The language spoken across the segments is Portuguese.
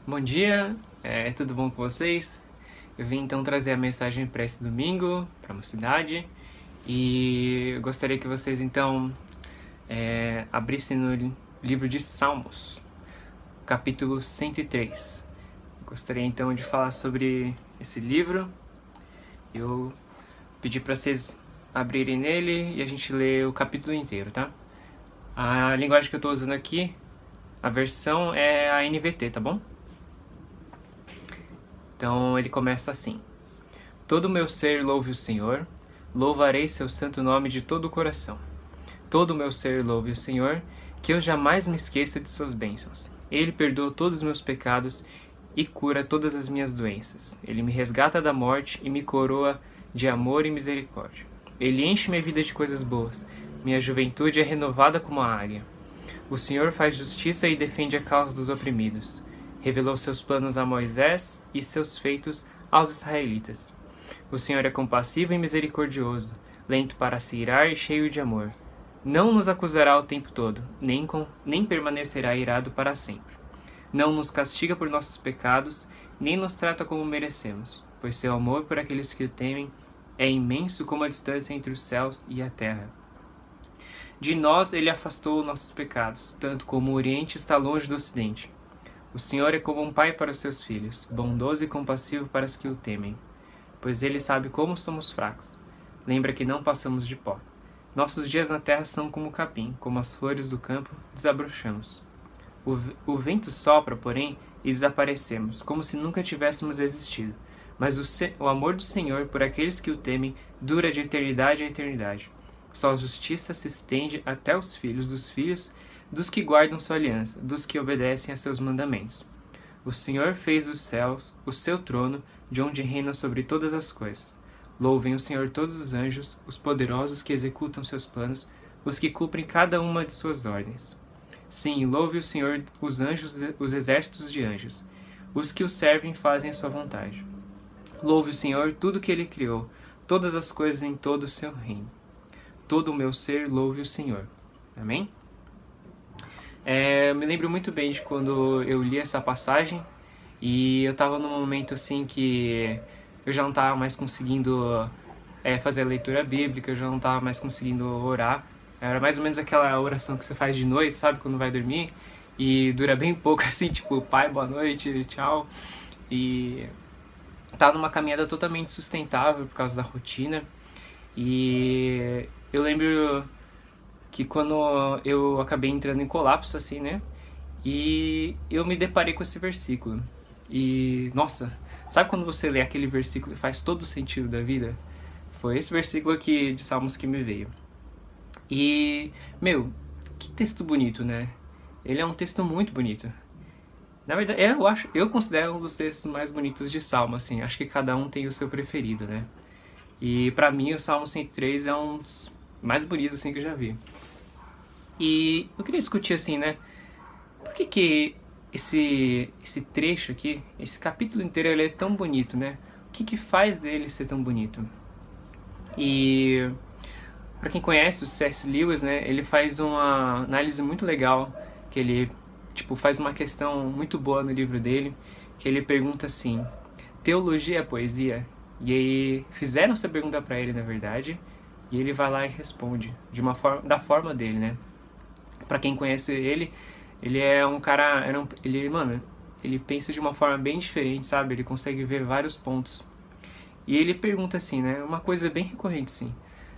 Bom dia, tudo bom com vocês? Eu vim então trazer a mensagem para esse domingo, para a mocidade, e eu gostaria que vocês então abrissem no livro de Salmos, capítulo 103. Eu gostaria então de falar sobre esse livro. Eu pedi para vocês abrirem nele e a gente lê o capítulo inteiro, tá? A linguagem que eu estou usando aqui, a versão é a NVT, tá bom? Então ele começa assim: Todo o meu ser louve o Senhor, louvarei seu santo nome de todo o coração. Todo o meu ser louve o Senhor, que eu jamais me esqueça de suas bênçãos. Ele perdoa todos os meus pecados e cura todas as minhas doenças. Ele me resgata da morte e me coroa de amor e misericórdia. Ele enche minha vida de coisas boas. Minha juventude é renovada como a águia. O Senhor faz justiça e defende a causa dos oprimidos. Revelou seus planos a Moisés e seus feitos aos israelitas. O Senhor é compassivo e misericordioso, lento para se irar e cheio de amor. Não nos acusará o tempo todo, nem permanecerá irado para sempre. Não nos castiga por nossos pecados, nem nos trata como merecemos, pois seu amor por aqueles que o temem é imenso como a distância entre os céus e a terra. De nós ele afastou nossos pecados, tanto como o Oriente está longe do Ocidente. O Senhor é como um pai para os seus filhos, bondoso e compassivo para os que o temem, pois ele sabe como somos fracos. Lembra que não passamos de pó. Nossos dias na terra são como o capim, como as flores do campo, desabrochamos. O vento sopra, porém, e desaparecemos, como se nunca tivéssemos existido. Mas o amor do Senhor por aqueles que o temem dura de eternidade a eternidade. Sua justiça se estende até os filhos dos que guardam sua aliança, dos que obedecem a seus mandamentos. O Senhor fez dos céus o seu trono, de onde reina sobre todas as coisas. Louvem o Senhor todos os anjos, os poderosos que executam seus planos, os que cumprem cada uma de suas ordens. Sim, louve o Senhor os anjos, os exércitos de anjos, os que o servem fazem a sua vontade. Louve o Senhor tudo que ele criou, todas as coisas em todo o seu reino. Todo o meu ser louve o Senhor. Amém? Eu me lembro muito bem de quando eu li essa passagem e eu estava num momento assim que eu já não estava mais conseguindo fazer a leitura bíblica, eu já não estava mais conseguindo orar. Era mais ou menos aquela oração que você faz de noite, sabe, quando vai dormir, e dura bem pouco, assim, tipo, pai, boa noite, tchau. E tá numa caminhada totalmente sustentável por causa da rotina. E eu lembro que quando eu acabei entrando em colapso, assim, né, e eu me deparei com esse versículo. E, nossa, sabe quando você lê aquele versículo e faz todo o sentido da vida? Foi esse versículo aqui de Salmos que me veio. E, meu, que texto bonito, né? Ele é um texto muito bonito. Na verdade, eu considero um dos textos mais bonitos de Salmo, assim. Acho que cada um tem o seu preferido, né? E pra mim o Salmo 103 é um dos mais bonitos, assim, que eu já vi. E eu queria discutir, assim, né? Por que esse trecho aqui, esse capítulo inteiro, ele é tão bonito, né? O que faz dele ser tão bonito? E para quem conhece o C.S. Lewis, né, ele faz uma análise muito legal, que ele tipo faz uma questão muito boa no livro dele, que ele pergunta assim: teologia é poesia? E aí fizeram essa pergunta para ele, na verdade, e ele vai lá e responde de uma forma, da forma dele, né? Para quem conhece ele é um cara, ele pensa de uma forma bem diferente, sabe? Ele consegue ver vários pontos. E ele pergunta assim, né? Uma coisa bem recorrente, assim.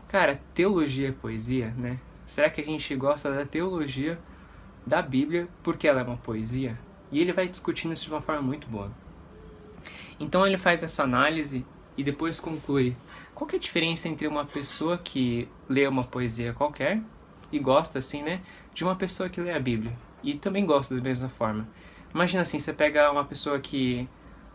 Cara, teologia é poesia, né? Será que a gente gosta da teologia da Bíblia porque ela é uma poesia? E ele vai discutindo isso de uma forma muito boa. Então ele faz essa análise e depois conclui: qual que é a diferença entre uma pessoa que lê uma poesia qualquer e gosta, assim, né? De uma pessoa que lê a Bíblia e também gosta da mesma forma. Imagina assim, você pega uma pessoa que...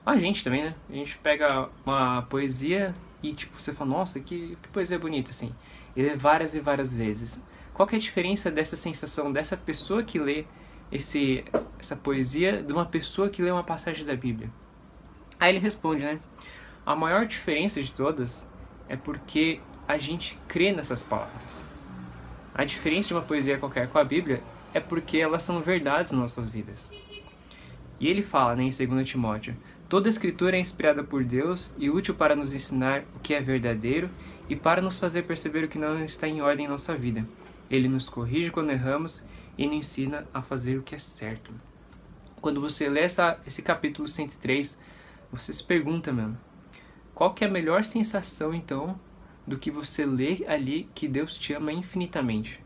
A gente também, né? A gente pega uma poesia e, tipo, você fala, nossa, que poesia bonita, assim. E lê várias e várias vezes. Qual que é a diferença dessa sensação dessa pessoa que lê essa poesia de uma pessoa que lê uma passagem da Bíblia? Aí ele responde, né? A maior diferença de todas é porque a gente crê nessas palavras. A diferença de uma poesia qualquer com a Bíblia é porque elas são verdades nas nossas vidas. E ele fala, né, em 2 Timóteo, toda a escritura é inspirada por Deus e útil para nos ensinar o que é verdadeiro e para nos fazer perceber o que não está em ordem em nossa vida. Ele nos corrige quando erramos e nos ensina a fazer o que é certo. Quando você lê esse capítulo 103, você se pergunta mesmo, qual que é a melhor sensação, então, do que você lê ali que Deus te ama infinitamente?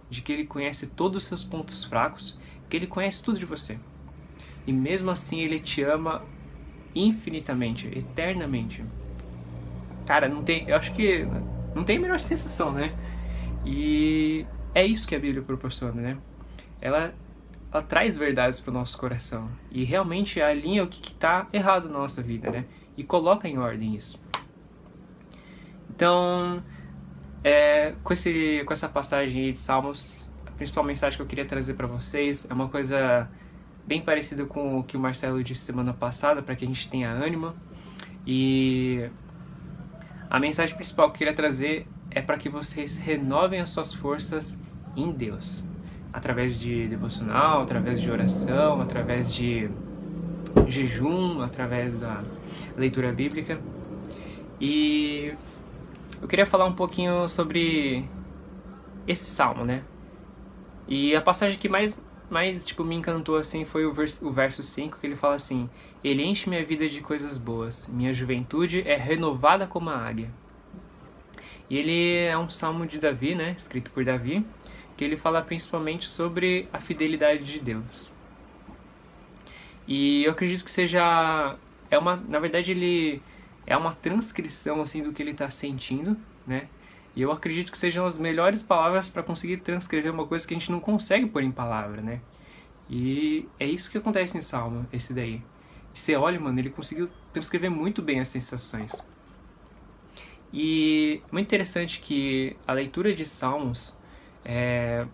De que Ele conhece todos os seus pontos fracos, que Ele conhece tudo de você. E mesmo assim Ele te ama infinitamente, eternamente. Cara, eu acho que não tem a melhor sensação, né? E é isso que a Bíblia proporciona, né? Ela traz verdades para o nosso coração e realmente alinha o que está errado na nossa vida, né? E coloca em ordem isso. Então, com essa passagem aí de Salmos, a principal mensagem que eu queria trazer para vocês é uma coisa bem parecida com o que o Marcelo disse semana passada, para que a gente tenha ânimo. E a mensagem principal que eu queria trazer é para que vocês renovem as suas forças em Deus. Através de devocional, através de oração, através de jejum, através da leitura bíblica. E eu queria falar um pouquinho sobre esse salmo, né? E a passagem que mais me encantou assim foi o verso 5, que ele fala assim: Ele enche minha vida de coisas boas, minha juventude é renovada como a águia. E ele é um salmo de Davi, né? Escrito por Davi, que ele fala principalmente sobre a fidelidade de Deus. E eu acredito que na verdade ele é uma transcrição assim do que ele está sentindo, né? E eu acredito que sejam as melhores palavras para conseguir transcrever uma coisa que a gente não consegue pôr em palavra, né? E é isso que acontece em Salmo, esse daí. Você olha, mano, ele conseguiu transcrever muito bem as sensações. E muito interessante que a leitura de Salmos,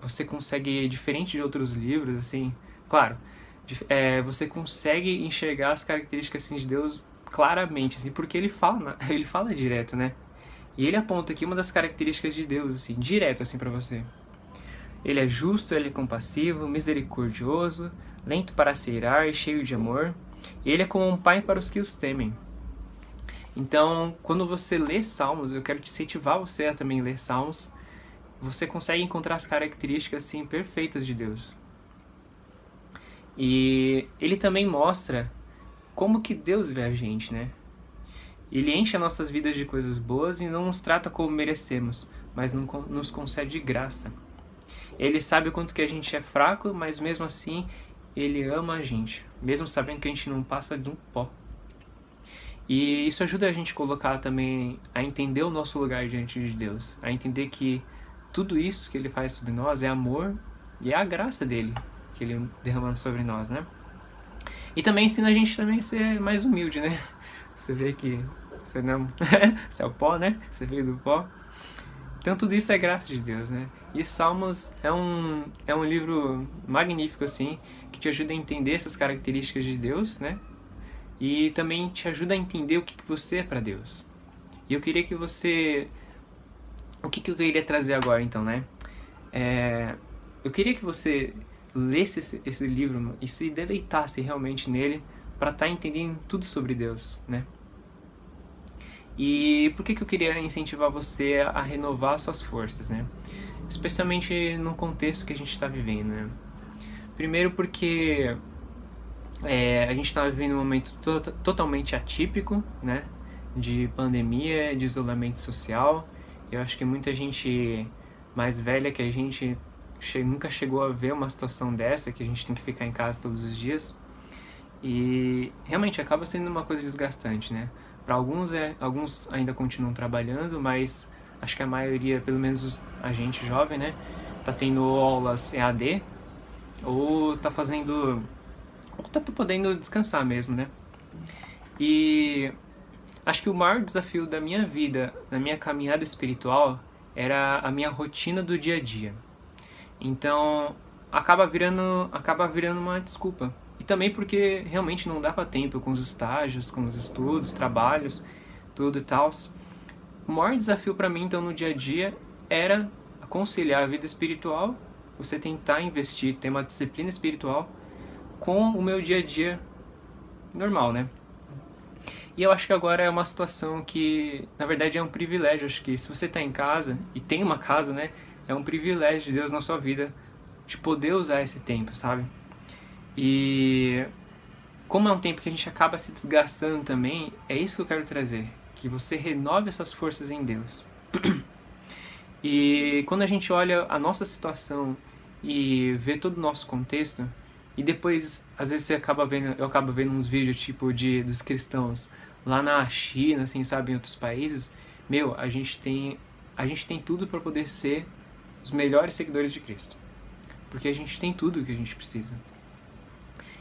você consegue, diferente de outros livros, assim, claro, você consegue enxergar as características assim, de Deus claramente, assim, porque ele fala direto, né? E ele aponta aqui uma das características de Deus, assim, direto assim para você. Ele é justo, ele é compassivo, misericordioso, lento para se irar, cheio de amor. E ele é como um pai para os que os temem. Então, quando você lê Salmos, eu quero te incentivar você a também ler Salmos. Você consegue encontrar as características assim perfeitas de Deus. E ele também mostra como que Deus vê a gente, né? Ele enche as nossas vidas de coisas boas e não nos trata como merecemos, mas nos concede graça. Ele sabe o quanto que a gente é fraco, mas mesmo assim ele ama a gente, mesmo sabendo que a gente não passa de um pó. E isso ajuda a gente a colocar também, a entender o nosso lugar diante de Deus, a entender que tudo isso que ele faz sobre nós é amor e é a graça dele que ele derrama sobre nós, né? E também ensina a gente também a ser mais humilde, né? Você vê que você não você é o pó, né? Você veio do pó. Então tudo isso é graça de Deus, né? E Salmos é um livro magnífico, assim, que te ajuda a entender essas características de Deus, né? E também te ajuda a entender o que você é para Deus. E eu queria que você... O que eu queria trazer agora, então, né? Eu queria que você lesse esse livro e se deleitasse realmente nele para estar entendendo tudo sobre Deus, né? E por que eu queria incentivar você a renovar suas forças, né? Especialmente no contexto que a gente está vivendo, né? Primeiro porque a gente está vivendo um momento totalmente atípico, né? De pandemia, de isolamento social. Eu acho que muita gente mais velha que a gente nunca chegou a ver uma situação dessa, que a gente tem que ficar em casa todos os dias. E realmente acaba sendo uma coisa desgastante, né? Para alguns ainda continuam trabalhando, mas acho que a maioria, pelo menos a gente jovem, né, tá tendo aulas EAD ou tá podendo descansar mesmo, né? E acho que o maior desafio da minha vida, da minha caminhada espiritual, era a minha rotina do dia a dia. Então, acaba virando uma desculpa. E também porque realmente não dava tempo com os estágios, com os estudos, trabalhos, tudo e tal. O maior desafio para mim, então, no dia a dia era conciliar a vida espiritual, você tentar investir, ter uma disciplina espiritual com o meu dia a dia normal, né? E eu acho que agora é uma situação que, na verdade, é um privilégio. Acho que se você está em casa, e tem uma casa, né? É um privilégio de Deus na sua vida de poder usar esse tempo, sabe? E como é um tempo que a gente acaba se desgastando também, é isso que eu quero trazer. Que você renove essas forças em Deus. E quando a gente olha a nossa situação e vê todo o nosso contexto, e depois, às vezes eu acabo vendo uns vídeos tipo dos cristãos lá na China, assim, sabe, em outros países, a gente tem tudo para poder ser os melhores seguidores de Cristo. Porque a gente tem tudo o que a gente precisa.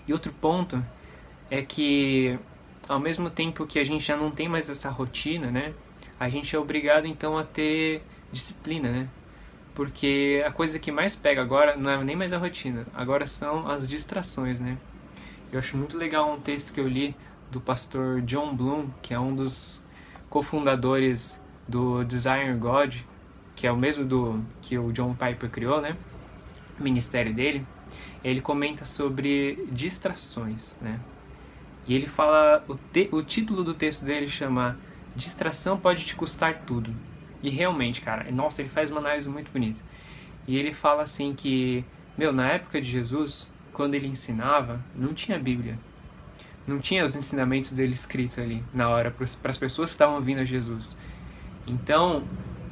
E outro ponto é que, ao mesmo tempo que a gente já não tem mais essa rotina, né, a gente é obrigado então a ter disciplina, né? Porque a coisa que mais pega agora não é nem mais a rotina, agora são as distrações, né? Eu acho muito legal um texto que eu li do pastor John Bloom, que é um dos cofundadores do Desire God, que é o mesmo que o John Piper criou, né? O ministério dele. Ele comenta sobre distrações, né? E ele fala, o título do texto dele chama Distração Pode Te Custar Tudo. E realmente, cara, nossa, ele faz uma análise muito bonita. E ele fala assim que, na época de Jesus, quando ele ensinava, não tinha Bíblia. Não tinha os ensinamentos dele escritos ali, na hora, para as pessoas que estavam ouvindo a Jesus. Então,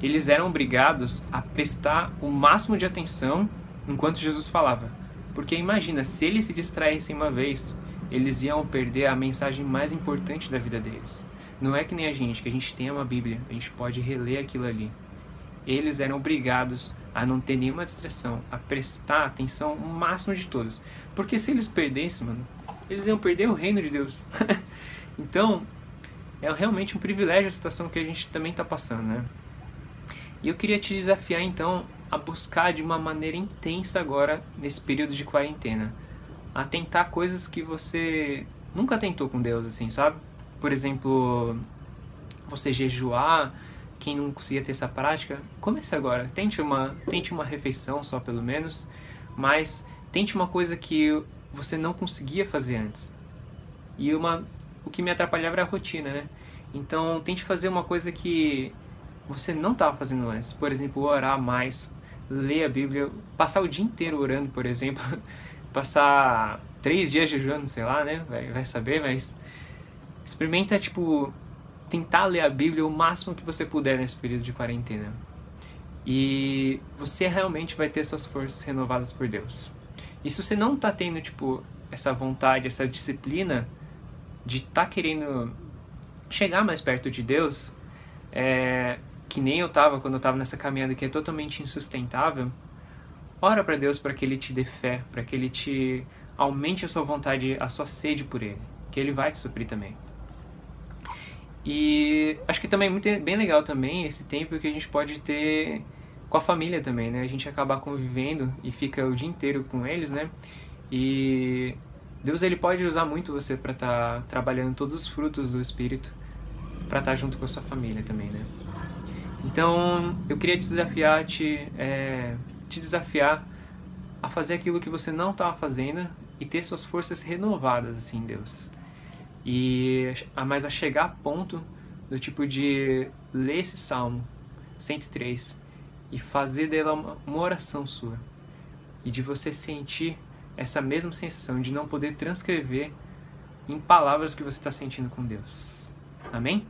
eles eram obrigados a prestar o máximo de atenção enquanto Jesus falava. Porque imagina, se eles se distraíssem uma vez, eles iam perder a mensagem mais importante da vida deles. Não é que nem a gente, que a gente tem uma Bíblia, a gente pode reler aquilo ali. Eles eram obrigados a não ter nenhuma distração, a prestar atenção o máximo de todos. Porque se eles perdessem, eles iam perder o reino de Deus. Então, é realmente um privilégio a situação que a gente também está passando, né? E eu queria te desafiar, então, a buscar de uma maneira intensa agora, nesse período de quarentena. A tentar coisas que você nunca tentou com Deus, assim, sabe? Por exemplo, você jejuar. Quem não conseguia ter essa prática, comece agora. Tente uma refeição só, pelo menos. Mas tente uma coisa que você não conseguia fazer antes. E o que me atrapalhava era a rotina, né? Então, tente fazer uma coisa que você não estava fazendo antes. Por exemplo, orar mais, ler a Bíblia, passar o dia inteiro orando, por exemplo. Passar 3 dias jejuando, sei lá, né? Vai saber, mas experimenta, tentar ler a Bíblia o máximo que você puder nesse período de quarentena. E você realmente vai ter suas forças renovadas por Deus. E se você não está tendo, essa vontade, essa disciplina de estar querendo chegar mais perto de Deus, que nem eu estava quando eu estava nessa caminhada que é totalmente insustentável, ora para Deus para que Ele te dê fé, para que Ele te aumente a sua vontade, a sua sede por Ele, que Ele vai te suprir também. E acho que também é bem legal também esse tempo que a gente pode ter com a família também, né? A gente acabar convivendo e fica o dia inteiro com eles, né? E Deus, Ele pode usar muito você para estar trabalhando todos os frutos do Espírito, para estar junto com a sua família também, né? Então, eu queria te desafiar a fazer aquilo que você não estava fazendo e ter suas forças renovadas, assim, em Deus. Mas a chegar a ponto do de ler esse Salmo 103 e fazer dela uma oração sua. E de você sentir essa mesma sensação de não poder transcrever em palavras que você está sentindo com Deus. Amém?